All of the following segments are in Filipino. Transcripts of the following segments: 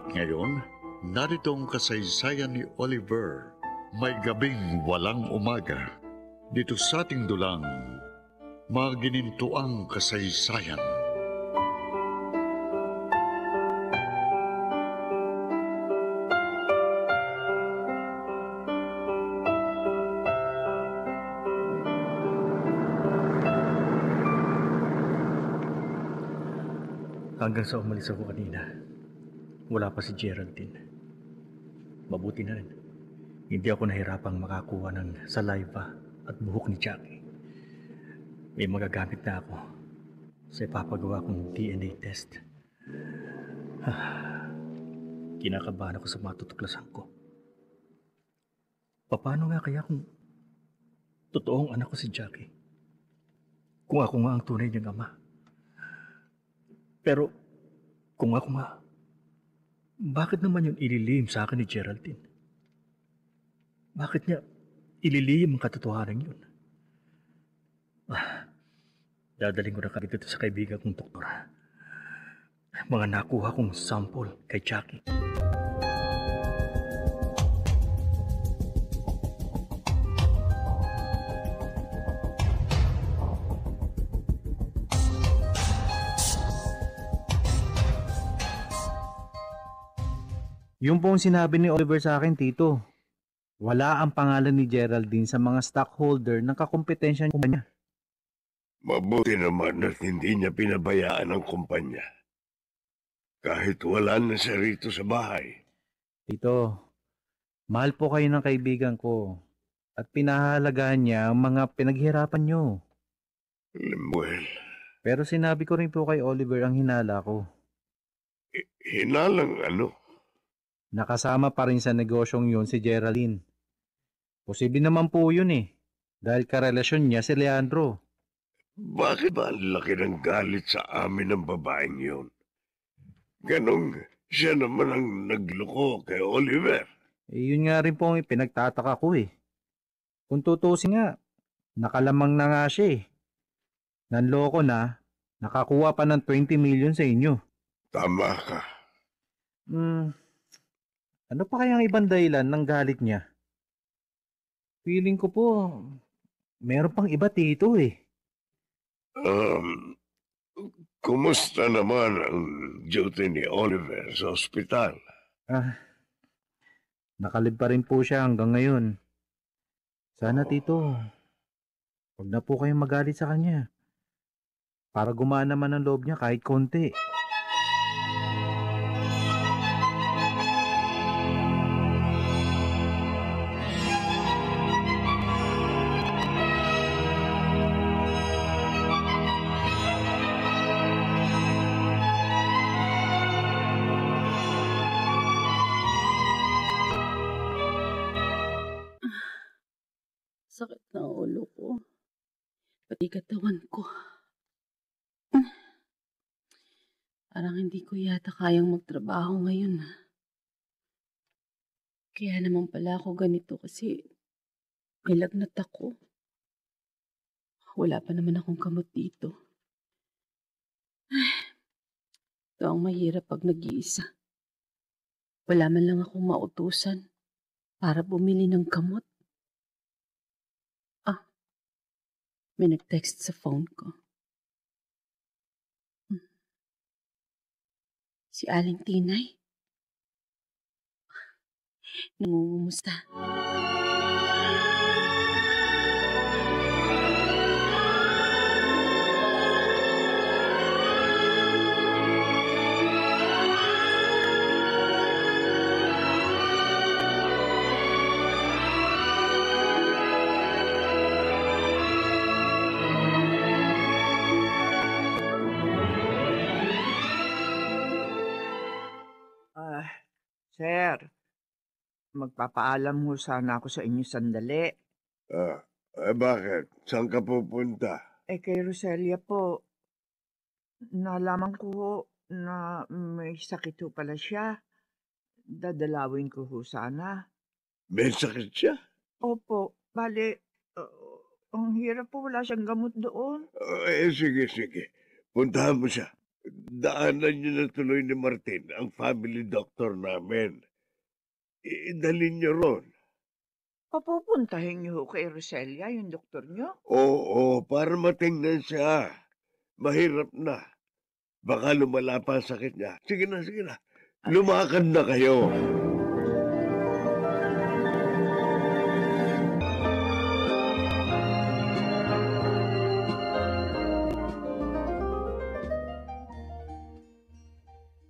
At ngayon, narito ang kasaysayan ni Oliver. May gabing walang umaga. Dito sa ating dulang, Maginintuang Kasaysayan. Hanggang sa umalis ako kanina, wala pa si Geraldine. Mabuti na rin. Hindi ako nahirapang makakuha ng saliva at buhok ni Jackie. May magagamit na ako sa ipapagawa kong DNA test. Kinakabahan ako sa matutuklasan ko. Paano nga kaya kung totoong anak ko si Jackie? Kung ako nga ang tunay niyang ama. Pero kung ako nga, bakit naman yun ililihim sa akin ni Geraldine? Bakit niya ililihim ang katotohanan yun? Dadaling ko na kagad ito sa kaibigan kong doktor. Mga nakuha kong sample kay Jackie. Yung pong sinabi ni Oliver sa akin, Tito. Wala ang pangalan ni Geraldine sa mga stockholder ng kakumpetensya niya. Mabuti naman at hindi niya pinabayaan ang kumpanya. Kahit wala na siya rito sa bahay. Tito, mahal po kayo ng kaibigan ko at pinahahalagahan niya ang mga pinaghirapan niyo. Lemuel, Pero sinabi ko rin po kay Oliver ang hinala ko. hinalang ano? Nakasama pa rin sa negosyong yun si Geraldine. Posible naman po yun dahil karelasyon niya si Leandro. Bakit ba ang laki ng galit sa amin ng babaeng yun? Ganong siya naman ang nagloko kay Oliver. Yun nga rin po ang pinagtataka ko Kung tutusin nga, nakalamang na nga siya Nanloko na, nakakuha pa ng 20 million sa inyo. Tama ka. Ano pa kayang ibang dahilan ng galit niya? Feeling ko po, meron pang iba, Tito Kumusta naman ang duty ni Oliver sa ospital? Nakalib pa rin po siya hanggang ngayon. Sana, Tito, huwag na po kayong magalit sa kanya. Para gumana naman ang loob niya kahit konti. Sakit na ulo ko. Pati katawan ko. Parang hindi ko yata kayang magtrabaho ngayon. Kaya naman pala ako ganito kasi may lagnat ako. Wala pa naman akong kamot dito. Ito ang mahirap pag nag-iisa. Wala man lang akong mautusan para bumili ng kamot. May nag-text sa phone ko. Si Aling Tinay. Nangungumusta. Sir, magpapaalam ho sana ako sa inyo sandali. Bakit? Saan ka pupunta? Kay Roselia po, nalaman ko ho na may sakit ho pala siya. Dadalawin ko ho sana. May sakit siya? Opo, bale, ang hirap po, wala siyang gamot doon. Sige. Puntahan mo siya. daanan niyo na tuloy ni Martin ang family doctor namin. Idalin niyo ron. Papupuntahin niyo ho kay Roselia, yung doktor niyo? Oo, para matingnan siya. Mahirap na. Baka lumala pa ang sakit niya. Sige na, sige na. Lumakad na kayo.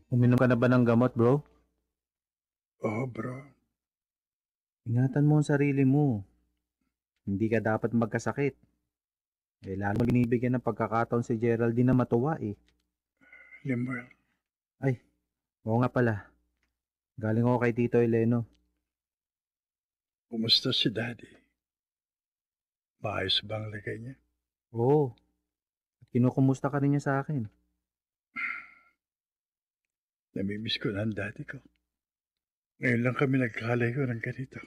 Uminom ka na ba ng gamot, bro? Oo, bro. Ingatan mo ang sarili mo. Hindi ka dapat magkasakit. Lalo mo binibigyan ng pagkakataon si Geraldine na matuwa eh. Lemuel, Ay, oo nga pala. Galing ako kay Tito Eleno. kumusta si Daddy? Maayos ba ang lagay niya? Oo. At kinukumusta ka rin niya sa akin. Namimiss ko na ang daddy ko. Ngayon lang kami nagkalayo ng ganito.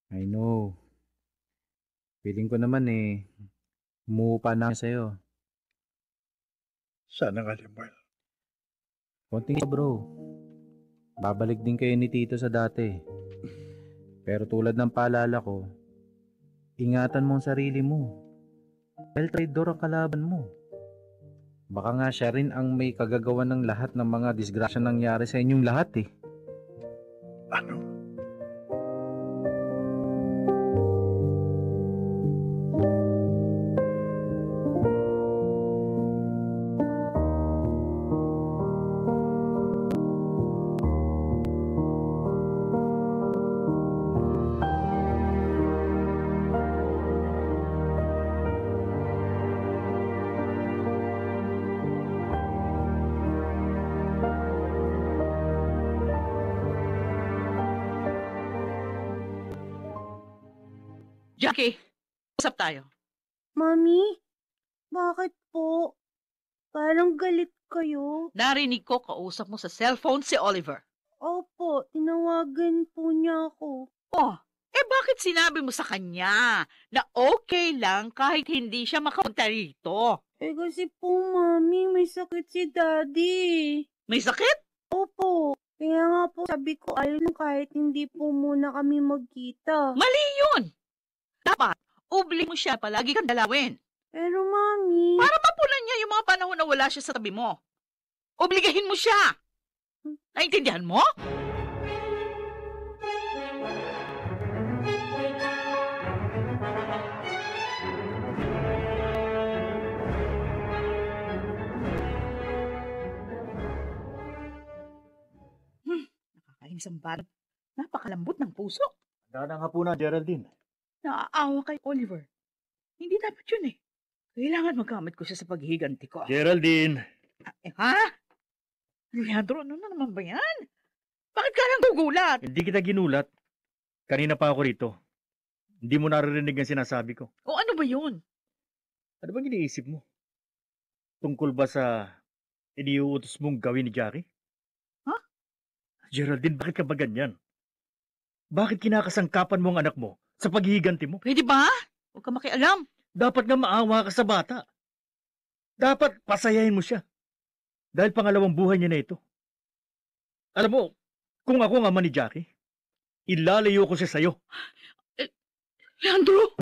I know. Feeling ko naman umuupa na sa'yo. Sana nga, Lemuel. Konting bro. Babalik din kayo ni Tito sa dati. Pero tulad ng paalala ko, ingatan mo ang sarili mo. Dahil traidor ang kalaban mo. Baka nga siya rin ang may kagagawan ng lahat ng mga disgrasya nangyari sa inyong lahat eh. Ano? Jackie, usap tayo. Mami, bakit po? Parang galit kayo. Narinig ko kausap mo sa cellphone si Oliver. Opo, tinawagan po niya ako. Oh, bakit sinabi mo sa kanya na okay lang kahit hindi siya makapunta rito? Kasi po, Mami, may sakit si Daddy. May sakit? Opo, kaya nga po sabi ko ayun kahit hindi po muna kami magkita. Mali yun! Dapat, ubli mo siya palagi kang dalawin. Pero Mami... Para mapunan niya yung mga panahon na wala siya sa tabi mo. Obligahin mo siya. Naintindihan mo? Nakakainis ang bad. Napakalambot ng puso. Daan nga po na, Geraldine. Naaawa kay Oliver. Hindi dapat yun eh. Kailangan magamit ko siya sa paghihiganti ko. Geraldine! Ha? Leandro, ano na naman ba yan? Bakit ka lang gugulat? Hindi kita ginulat. Kanina pa ako rito. Hindi mo naririnig ang sinasabi ko. O ano ba yun? Ano bang iniisip mo? Tungkol ba sa iniuutos mong gawin ni Jackie? Ha? Geraldine, bakit ka ba ganyan? Bakit kinakasangkapan mo ang anak mo sa paghihiganti mo? Pwede ba? Huwag ka makialam. Dapat nga maawa ka sa bata. Dapat pasayahin mo siya. Dahil pangalawang buhay niya na ito. Alam mo, kung ako ang ama ni Jackie, ilalayo ko siya sa'yo. Leandro!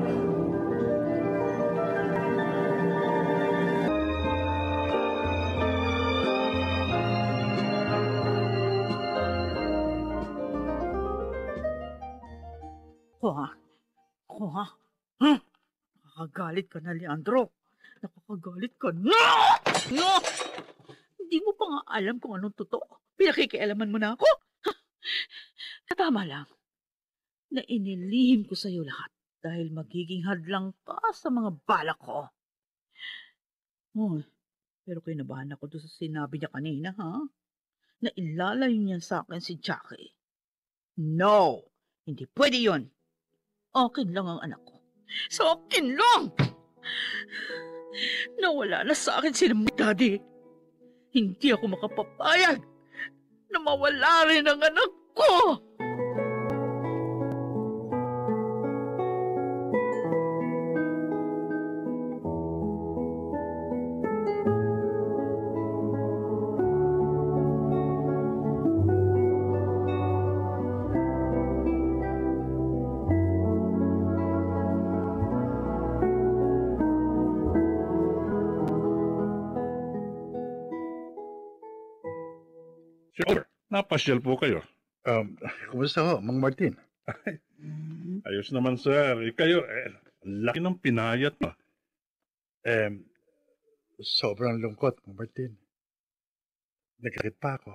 Nakakagalit ka na, Leandro. Nakakagalit ka na! No! Hindi mo pa nga alam kung anong totoo. Pinakikialaman mo na ako. Tama lang na inilihim ko sa'yo lahat dahil magiging hadlang pa sa mga balak ko. Oh, pero kinabahan ako doon sa sinabi niya kanina, ha? Na ilalayo niya sa akin si Jackie. No! Hindi pwede yun. Akin lang ang anak ko. Sa akin lang! Nawala na sa akin sila mga daddy. Hindi ako makapapayag na mawala rin ang anak ko. Sir, napasyal po kayo. Kumusta ho, Mang Martin? Ayos naman, sir. Kayo, ang laki ng pinayat mo. Sobrang lungkot, Mang Martin. Nagkakit pa ako.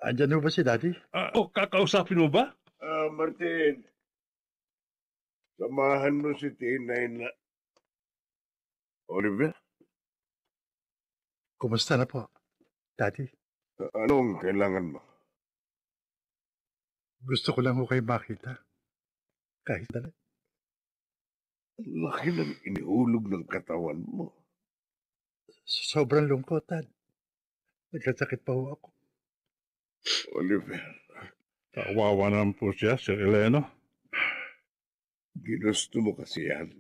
Andyan ho ba si Daddy? Kakausapin mo ba? Martin, samahan mo si Tinay na... Oliver, Kumusta na po, Daddy? anong kailangan mo? Gusto ko lang ho kayo makita. Kahit na. Ang laki ng inihulog ng katawan mo. Sobrang lungkot, Dad. Nagkasakit pa ho ako. Oliver, Kawawa naman po siya, Sir Eleno. ginusto mo kasi yan.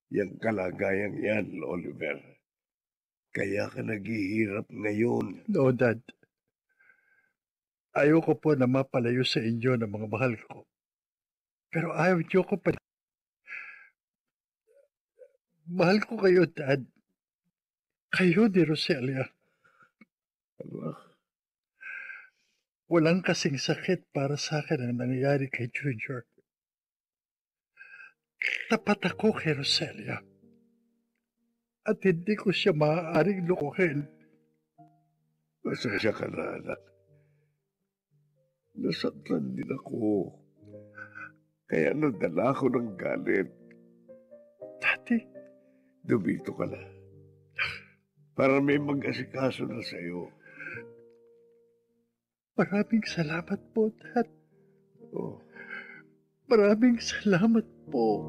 Yang kalagayang yan, Oliver. Kaya ka naghihirap ngayon. No, Dad. Ayoko po na mapalayo sa inyo ng mga mahal ko. Pero ayaw niyo ko pa. Mahal ko kayo, Dad. Kayo ni Roselia. Anak, Walang kasing sakit para sa akin ang nangyayari kay Junior. Tapat ako kay Roselia. At hindi ko siya maaaring lukuhin. pasensya ka na, anak. Nasaktan din ako. Kaya nadala ko ng galit. Daddy, Dumito ka na. Para may mag-asikaso na sa'yo. maraming salamat po, Dad. Oh, Maraming salamat po.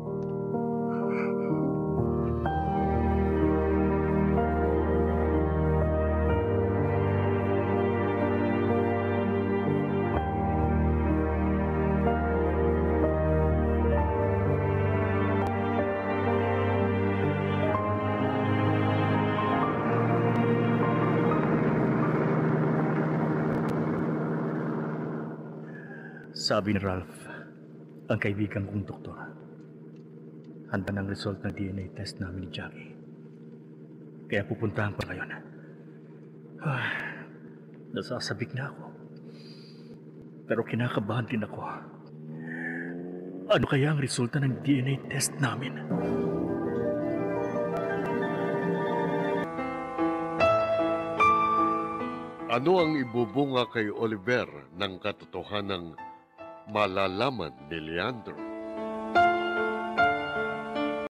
Sabi ni Ralph, ang kaibigan kong doktor, handa ng result ng DNA test namin ni Jackie. Kaya pupuntahan ko ngayon. Nasasabik na ako. Pero kinakabahan din ako. Ano kaya ang resulta ng DNA test namin? Ano ang ibubunga kay Oliver ng katotohanang malalaman ni Leandro?